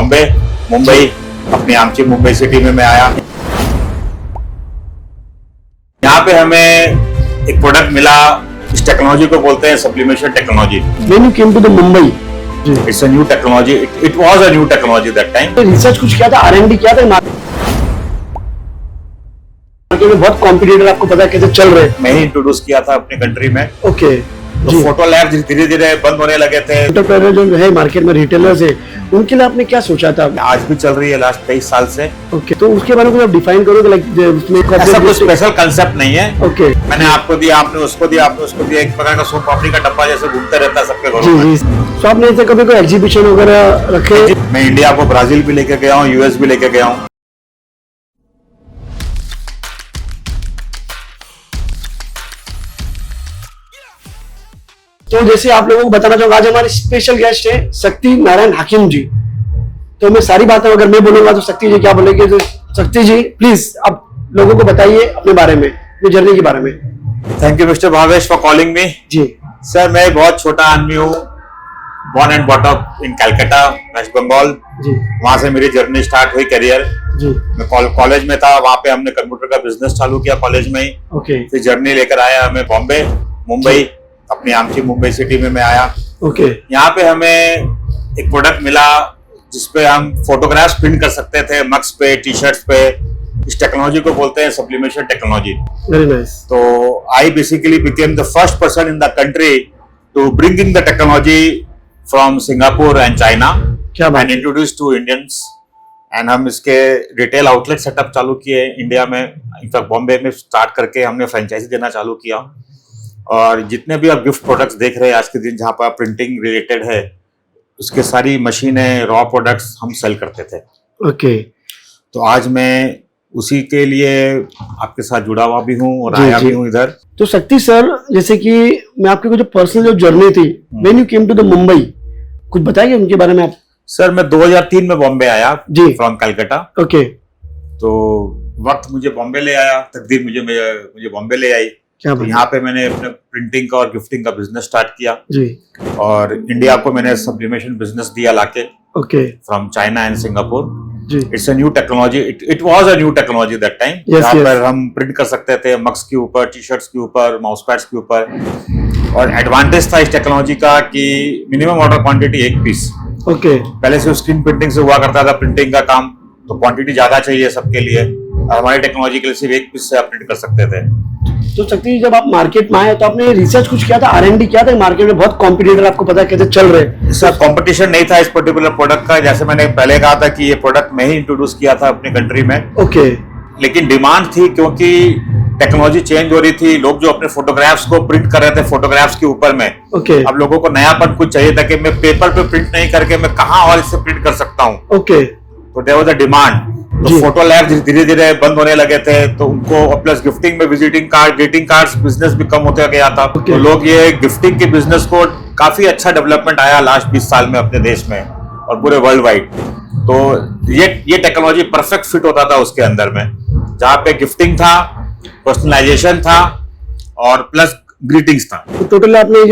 बॉम्बे मुंबई अपनी आमची मुंबई सिटी में मैं आया। यहाँ पे हमें एक प्रोडक्ट मिला, इस टेक्नोलॉजी को बोलते हैं sublimation technology. When you came to the Mumbai, it's a new technology, it was a new technology that time. Research कुछ किया था, R&D किया था, मार्केट में बहुत कॉम्पिटिटर आपको पता है कैसे चल रहे हैं। मैं ही इंट्रोड्यूस किया था अपने कंट्री में। ओके तो जी, फोटो लैब धीरे धीरे बंद होने लगे थे। एंटरप्रेन्योर जो है मार्केट में रिटेलर्स है, उनके लिए आपने क्या सोचा था? आज भी चल रही है लास्ट 23 साल से। ओके, तो उसके बारे में आप डिफाइन करोगे, लाइक उसमें ऐसा कोई स्पेशल कंसेप्ट नहीं है। ओके मैंने आपको दिया, आपने उसको दिया, आपने उसको दिया, एक प्रकार का सोन पापड़ी का डब्बा जैसे घूमते रहता है सबके घरों जी में। जी। तो आपने ऐसे कभी कोई एग्जीबिशन वगैरह रखे? मैं इंडिया को ब्राजील भी लेके गया हूँ, यूएस भी लेके गया हूँ। तो जैसे आप लोगों को बताना चाहूंगा, आज हमारे स्पेशल गेस्ट है शक्ति नारायण हाकिम जी। तो मैं सारी बातें अगर मैं बोलूंगा तो शक्ति जी क्या बोलेंगे, तो शक्ति जी प्लीज आप लोगों को बताइए अपने बारे में, अपनी जर्नी के बारे में। Thank you mister Bhavesh for calling me. जी सर, मैं बहुत छोटा आदमी हूँ, born and bought up in Calcutta, West Bengal. जी वहां से मेरी जर्नी स्टार्ट हुई करियर। जी। मैं कॉलेज में था, वहां पे हमने कंप्यूटर का बिजनेस चालू किया कॉलेज में ही। ओके फिर जर्नी लेकर आया हमें बॉम्बे मुंबई अपनी आमची मुंबई सिटी में मैं आया। ओके यहाँ पे हमें एक प्रोडक्ट मिला जिसपे हम फोटोग्राफ्स प्रिंट कर सकते थे, मग्स पे, टी शर्ट्स पे। इस टेक्नोलॉजी को बोलते हैं सब्लिमेशन टेक्नोलॉजी। Very nice. तो I basically became the first person in the country to bring in the technology from Singapore and China क्या बात and introduce to Indians. And हम इसके रिटेल आउटलेट सेटअप चालू किए इंडिया में, in fact Bombay में start करके हमने फ्रेंचाइजी देना चालू किया। और जितने भी आप गिफ्ट प्रोडक्ट्स देख रहे हैं आज के दिन, जहाँ पर प्रिंटिंग रिलेटेड है, उसके सारी मशीनें, रॉ प्रोडक्ट्स हम सेल करते थे। ओके तो आज मैं उसी के लिए आपके साथ जुड़ा हुआ भी हूँ और जी, आया जी। भी हूँ इधर। तो शक्ति सर, जैसे कि मैं आपकी जो पर्सनल जो जर्नी थी, when you came to the Mumbai, कुछ बताइए उनके बारे में आप। सर, मैं 2003 में बॉम्बे आया जी। फ्रॉम कलकत्ता। ओके तो वक्त मुझे बॉम्बे ले आया, तकदीर मुझे बॉम्बे ले आई। क्या तो बात यहाँ पे मैंने अपने प्रिंटिंग का और गिफ्टिंग का बिजनेस स्टार्ट किया जी। और इंडिया को मैंने सब्लिमेशन बिजनेस दिया लाके okay from China and Singapore. जी it's a new technology, it was a new technology that time, Yes, जहाँ yes. पर हम प्रिंट कर सकते थे मग्स के ऊपर, टी शर्ट्स के ऊपर, माउस पैड्स के ऊपर। और एडवांटेज था इस टेक्नोलॉजी का कि मिनिमम ऑर्डर क्वांटिटी 1 पीस। ओके पहले से स्क्रीन प्रिंटिंग से हुआ करता था प्रिंटिंग का काम, तो क्वांटिटी ज्यादा चाहिए सबके लिए, और हमारी टेक्नोलॉजी के लिए सिर्फ 1 पीस से आप प्रिंट कर सकते थे। तो शक्ति जी, जब आप मार्केट में आए तो आपने रिसर्च कुछ किया था, R&D किया था, मार्केट में बहुत कॉम्पिटिटर आपको पता है कैसे चल रहे हैं। सर, कंपटीशन नहीं था इस पर्टिकुलर प्रोडक्ट का। जैसे मैंने पहले कहा था कि ये प्रोडक्ट मैं ही इंट्रोड्यूस किया था अपनी कंट्री में, ओके लेकिन डिमांड थी क्योंकि टेक्नोलॉजी चेंज हो रही थी। लोग जो अपने फोटोग्राफ्स को प्रिंट कर रहे थे फोटोग्राफ्स के ऊपर में, ओके अब लोगों को नयापन कुछ चाहिए था कि मैं पेपर पे प्रिंट नहीं करके मैं कहाँ और इससे प्रिंट कर सकता हूँ। ओके तो देयर वाज अ डिमांड। तो जी। फोटो लैब धीरे धीरे बंद होने लगे थे, तो उनको प्लस गिफ्टिंग में visiting card, greeting cards business भी कम होते गया था। Okay. तो लोग ये गिफ्टिंग के बिजनेस को, काफी अच्छा डेवलपमेंट आया लास्ट 20 साल में अपने देश में और पूरे वर्ल्ड वाइड। तो ये टेक्नोलॉजी परफेक्ट फिट होता था उसके अंदर में, जहाँ पे गिफ्टिंग था, पर्सनलाइजेशन था और प्लस ग्रीटिंग्स था। तो टोटल आपने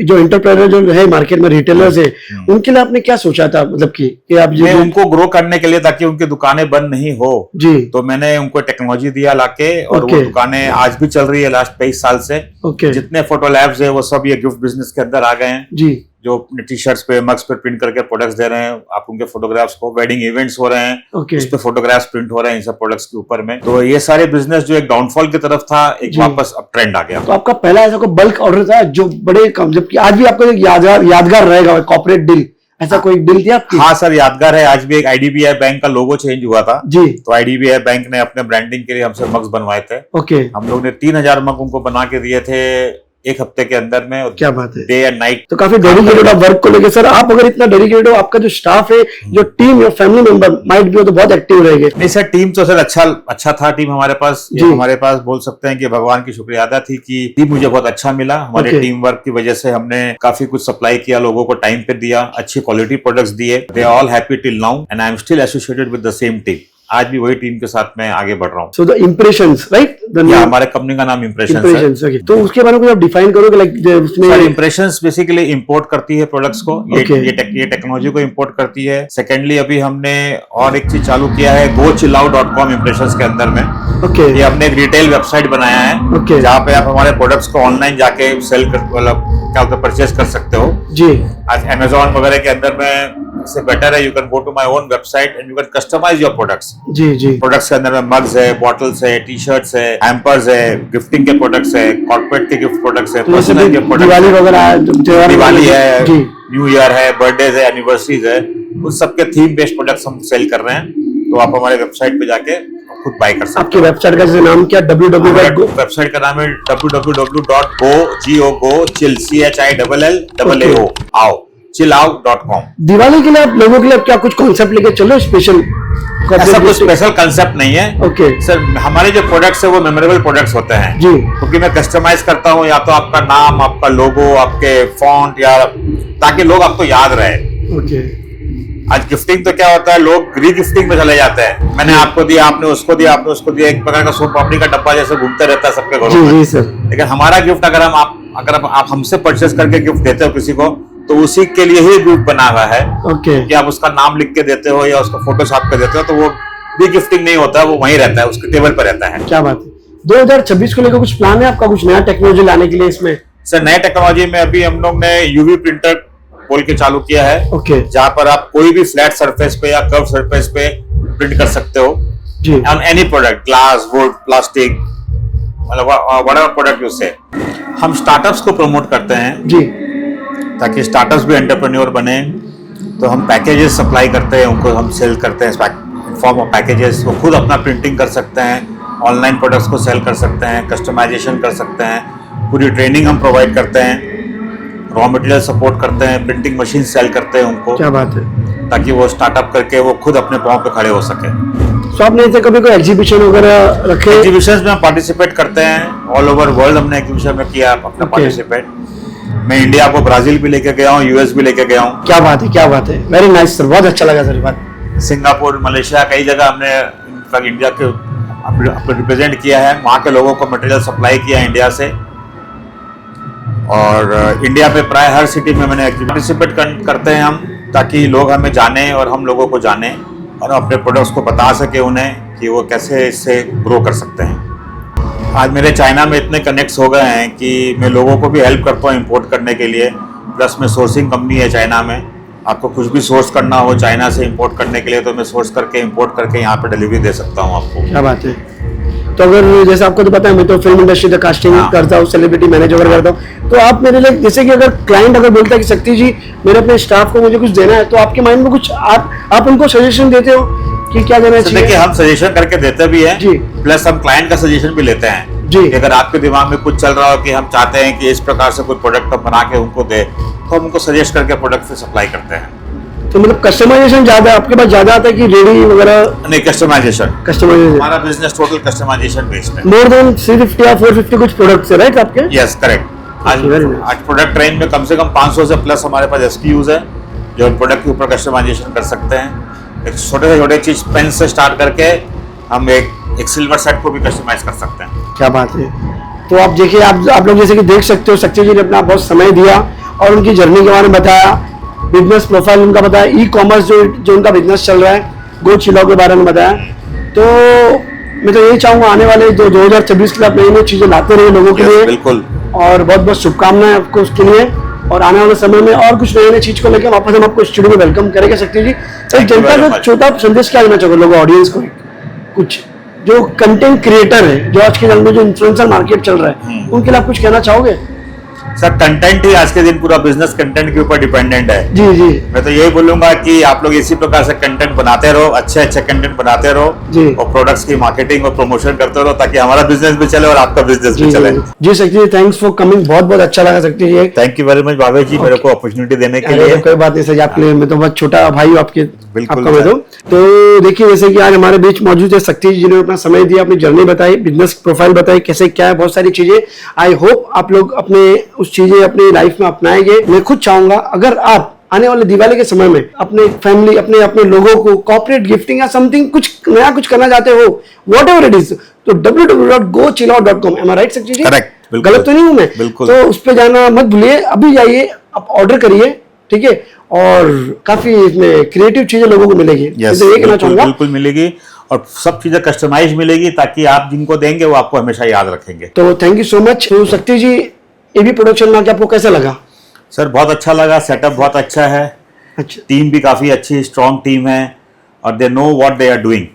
जो एंटरप्रेन्योर जो है मार्केट में रिटेलर्स है, उनके लिए आपने क्या सोचा था, मतलब कि आप मैं उनको ग्रो करने के लिए, ताकि उनकी दुकानें बंद नहीं हो, जी तो मैंने उनको टेक्नोलॉजी दिया लाके। और Okay. वो दुकानें आज भी चल रही है लास्ट 23 साल से। ओके जितने फोटो लैब्स है वो सब ये गिफ्ट बिजनेस के अंदर आ गए हैं, जी जो अपने टी शर्ट्स पे, मग्स पे प्रिंट करके प्रोडक्ट्स दे रहे हैं आप उनके फोटोग्राफ्स को। वेडिंग इवेंट्स हो रहे हैं, ओके उस पे फोटोग्राफ्स प्रिंट हो रहे हैं इन सब प्रोडक्ट्स के ऊपर में। तो ये सारे बिजनेस जो एक डाउनफॉल की तरफ था, एक जी। वापस अब ट्रेंड आ गया। तो आपका पहला ऐसा कोई बल्क ऑर्डर था जो बड़े कम, जबकि आज भी आपको एक यादगार रहेगा कॉर्पोरेट डील, ऐसा कोई डील थी आपकी? हाँ सर, यादगार है। आज भी एक आईडीबीआई बैंक का लोगो चेंज हुआ था। जी तो आईडीबीआई बैंक ने अपने ब्रांडिंग के लिए हमसे मग्स बनवाए थे। ओके हम लोग ने 3000 मग उनको बना के दिए थे 1 हफ्ते के अंदर में, और क्या बात है। Day and night. तो काफी डेडिकेटेड आप वर्क को लेके। सर, आप अगर इतना डेडिकेटेड हो, आपका जो स्टाफ है, जो टीम, या फैमिली मेंबर माइट भी हो, तो बहुत एक्टिव रहेंगे। नहीं सर, टीम तो सर अच्छा था टीम हमारे पास। ये जी। हमारे पास बोल सकते हैं कि भगवान की शुक्रियादा थी कि टीम मुझे बहुत अच्छा मिला। हमारे Okay. टीम वर्क की वजह से हमने काफी कुछ सप्लाई किया, लोगों को टाइम पे दिया, अच्छी क्वालिटी प्रोडक्ट्स दिए। They are all happy till now and I am still associated with the same team. आज भी वही टीम के साथ मैं आगे बढ़ रहा हूँ। सो द इम्प्रेशंस राइट, हमारे कंपनी का नाम इम्प्रेशंस है। Impressions, okay. तो उसके बारे में कुछ आप डिफाइन करोगे, लाइक उसमें इम्प्रेशंस बेसिकली इंपोर्ट करती है प्रोडक्ट्स को, ये टेक्नोलॉजी को इंपोर्ट करती है। सेकेंडली अभी हमने और एक चीज चालू किया है gochillout.com इम्प्रेशंस के अंदर में। ओके, ये हमने एक रिटेल वेबसाइट बनाया है, Okay. जहाँ पे आप हमारे प्रोडक्ट्स को ऑनलाइन जाके सेल कर, मतलब क्या होता है, परचेज कर सकते हो। जी आज Amazon वगैरह के अंदर में इससे बेटर है, you can go to my own website and you can customise your products. जी जी, प्रोडक्ट्स के अंदर में मग्स है, बॉटल्स है, टी शर्ट्स है, हैम्पर्स है, गिफ्टिंग के प्रोडक्ट्स है, कॉर्पोरेट के गिफ्ट प्रोडक्ट्स है, तो जैसे पर्सनल के दिवाली प्रोडक्ट्स वगैरह, दिवाली है, जी, न्यू ईयर है, बर्थडेज है, एनिवर्सरीज है, उस सबके थीम बेस्ड प्रोडक्ट्स हम सेल कर रहे हैं। तो आप हमारे वेबसाइट पे जाके खुद बाय कर सकते आपकी वेबसाइट का जैसे नाम क्या, www. वेबसाइट का नाम है www.chillau.com। दिवाली के लिए आप लोगों के लिए क्या कुछ कॉन्सेप्ट लेके चलो स्पेशल? ऐसा कुछ स्पेशल कंसेप्ट नहीं है। ओके सर, हमारे जो प्रोडक्ट्स है वो मेमोरेबल प्रोडक्ट्स होते हैं, जी, क्योंकि मैं कस्टमाइज करता हूँ या तो आपका नाम, आपका लोगो, आपके फॉन्ट, या ताकि लोग आपको याद रहे। ओके। आज गिफ्टिंग तो क्या होता है, लोग गिफ्टिंग में चले जाते हैं, मैंने आपको दिया, आपने उसको दिया, आपने उसको दिया, एक प्रकार का सोन पापड़ी का डब्बा जैसे घूमते रहता है सबके घरों जी में। जी सर, लेकिन हमारा गिफ्ट अगर आप हमसे परचेस करके गिफ्ट देते हो किसी को, तो उसी के लिए ही गिफ्ट बना हुआ है। ओके, कि आप उसका नाम लिख के देते हो या उसका फोटो छाप के देते हो, तो वो भी गिफ्टिंग नहीं होता, वो वहीं रहता है, उसके टेबल पर रहता है। क्या बात है। 2026 को लेकर कुछ प्लान है आपका, कुछ नया टेक्नोलॉजी लाने के लिए इसमें? सर, नए टेक्नोलॉजी में अभी हम लोग ने यूवी प्रिंटर बोल के चालू किया है, ओके जहां पर आप कोई भी फ्लैट सरफेस पे या कर्व सरफेस पे प्रिंट कर सकते हो जी, on any product, glass, wood, plastic, मतलब व्हाटएवर प्रोडक्ट यूज से। हम स्टार्टअप्स को प्रमोट करते हैं जी, ताकि स्टार्टअप्स भी एंटरप्रेन्योर बने। तो हम पैकेजेस सप्लाई करते हैं, उनको हम सेल करते हैं फॉर्म ऑफ पैकेजेस। वो खुद अपना प्रिंटिंग कर सकते हैं, ऑनलाइन प्रोडक्ट्स को सेल कर सकते हैं, कस्टमाइजेशन कर सकते हैं, पूरी ट्रेनिंग हम प्रोवाइड करते हैं, रॉ मटेरियल सपोर्ट करते हैं, प्रिंटिंग मशीन सेल करते हैं उनको, क्या बात है। ताकि वो स्टार्टअप करके वो खुद अपने पाँव पे खड़े हो सके। तो आपने ऐसे कभी कोई एग्जीबिशन वगैरह रखे? एग्जीबिशंस में हम पार्टिसिपेट करते हैं, ऑल ओवर वर्ल्ड हमने एग्जीबिशन में किया अपना पार्टिसिपेट। मैं इंडिया को ब्राजील भी लेके गया हूँ, यूएस भी लेके गया हूँ। क्या बात है, क्या बात है, वेरी नाइस सर, बहुत अच्छा लगा सर ये बात। सिंगापुर, मलेशिया, कई जगह हमने इंडिया के रिप्रेजेंट किया है, वहाँ के लोगों को मटेरियल सप्लाई किया है इंडिया से। और इंडिया पे प्राय हर सिटी में मैंने पार्टिसिपेट करते हैं हम, ताकि लोग हमें जाने और हम लोगों को जाने और अपने प्रोडक्ट्स को बता सके उन्हें कि वो कैसे इससे ग्रो कर सकते हैं। आज मेरे चाइना में इतने कनेक्ट्स हो गए हैं कि मैं लोगों को भी हेल्प करता हूँ इंपोर्ट करने के लिए। प्लस में सोर्सिंग कंपनी है चाइना में, आपको कुछ भी सोर्स करना हो चाइना से इंपोर्ट करने के लिए, तो मैं सोर्स करके इंपोर्ट करके यहाँ पे डिलीवरी दे सकता हूँ आपको। क्या बात है। तो अगर जैसे आपको तो पता है मैं तो फिल्म इंडस्ट्री का कास्टिंग करता हूँ, सेलिब्रिटी मैनेजर करता हूँ, तो आप मेरे लिए जैसे कि अगर क्लाइंट अगर बोलता है कि शक्ति जी मेरे अपने स्टाफ को मुझे कुछ देना है, तो आपके माइंड में कुछ आप उनको सजेशन देते हो कि क्या देना चाहिए? देखिए, हम सजेशन करके देते भी हैं जी, प्लस हम क्लाइंट का सजेशन भी लेते हैं जी। कि अगर आपके दिमाग में कुछ चल रहा हो कि हम चाहते हैं कि इस प्रकार से कोई प्रोडक्ट हम बना के उनको दे, तो हम उनको सजेस्ट करके प्रोडक्ट फिर सप्लाई करते हैं। तो मतलब कस्टमाइजेशन ज्यादा आपके पास ज्यादा आता है कि रेडी वगैरह? नहीं, कस्टमाइजेशन। कस्टमाइजेशन हमारा बिजनेस टोटल कस्टमाइजेशन बेस्ड है। मोर देन 350 या 450 कुछ प्रोडक्ट्स है राइट आपके? Yes, correct. Very nice. आज प्रोडक्ट रेंज में कम से कम 500 से प्लस हमारे पास SKUs है, जो प्रोडक्ट के ऊपर कस्टमाइजेशन कर सकते हैं। एक छोटे से छोटे चीज पेन से स्टार्ट करके हम एक सिल्वर सेट को भी कस्टमाइज कर सकते हैं। क्या बात है। तो आप देखिए, आप लोग जैसे कि देख सकते हो, शक्ति जी ने अपना बहुत समय दिया और उनकी जर्नी के बारे में बताया, बिजनेस प्रोफाइल उनका बताया, ई कॉमर्स जो उनका बिजनेस चल रहा है, गोचिल्लाउ के बारे में बताया। तो मैं तो यही चाहूंगा आने वाले जो 2026 के लिए आप नई नई चीजें लाते रहे लोगों के लिए, बिल्कुल। और बहुत बहुत शुभकामनाएं आपको उसके लिए। और आने वाले समय में और कुछ नई नई चीज को लेकर वापस हम आपको स्टूडियो में वेलकम करेंगे। शक्ति जी, एक जनता को छोटा संदेश क्या देना चाहोगे लोगों ऑडियंस को? कुछ जो कंटेंट क्रिएटर है, जो आज के दिन में जो इन्फ्लुएंसर मार्केट चल रहा है, उनके लिए आप कुछ कहना चाहोगे? सर, कंटेंट ही आज के दिन पूरा बिजनेस कंटेंट के ऊपर डिपेंडेंट है। जी जी, मैं तो यही बोलूंगा कि आप लोग इसी प्रकार से कंटेंट बनाते रहो, अच्छे कंटेंट बनाते रहो जी, और प्रोडक्ट्स की मार्केटिंग और प्रमोशन करते रहो, ताकि हमारा बिजनेस भी चले और आपका बिजनेस भी चले। जी शक्ति जी, थैंक्स फॉर कमिंग, बहुत बहुत अच्छा लगा Shakti ji. Thank you very much Bhavesh ji, मेरे को अपॉर्चुनिटी देने के लिए। कोई बात नहीं सर, आपके लिए मैं तो बहुत छोटा भाई हूँ आपके, बिल्कुल आपका मैं तो देखिए, जैसे कि आज हमारे बीच मौजूद है शक्ति जी, जिन्होंने अपना समय दिया, अपनी जर्नी बताई, बिजनेस प्रोफाइल बताई, कैसे क्या है, बहुत सारी चीजें। आई होप आप लोग अपने उस चीजें अपनी लाइफ में अपनाएंगे। मैं खुद चाहूंगा अगर आप आने वाले दिवाली के समय में अपने फैमिली अपने अपने लोगों को कॉर्पोरेट गिफ्टिंग या समथिंग कुछ नया कुछ करना चाहते हो, वॉट एवर इट इज, तो www.gochillout.com, am I right शक्ति जी? Correct, बिल्कुल। गलत तो नहीं हूं मैं? बिल्कुल। तो उस पे जाना मत भूलिए, अभी जाइए, आप ऑर्डर करिए, ठीक है, और काफी इसमें क्रिएटिव चीजें लोगों को मिलेगी। यस, तो ये कहना बिल्कुल चाहूंगा। बिल्कुल मिलेगी, और सब चीजें कस्टमाइज मिलेगी, ताकि आप जिनको देंगे वो आपको हमेशा याद रखेंगे। तो थैंक यू सो मच। तो शक्ति जी, एबी प्रोडक्शन में आके आपको कैसा लगा? सर बहुत अच्छा लगा, सेटअप बहुत अच्छा है, अच्छा, टीम भी काफ़ी अच्छी स्ट्रॉन्ग टीम है, और they know what they are doing.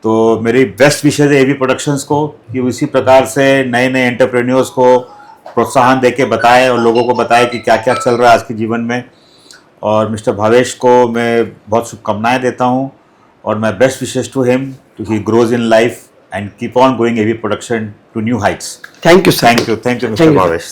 तो मेरी बेस्ट विशेज है एबी प्रोडक्शंस को कि उसी प्रकार से नए नए एंटरप्रेन्योर्स को प्रोत्साहन देके बताएं और लोगों को बताएं कि क्या क्या चल रहा है आज के जीवन में। और मिस्टर भावेश को मैं बहुत शुभकामनाएं देता हूं, और मैं best wishes to him to he grows in life and keep on going AB production to new heights. Thank you sir. Thank you mister Bhavesh.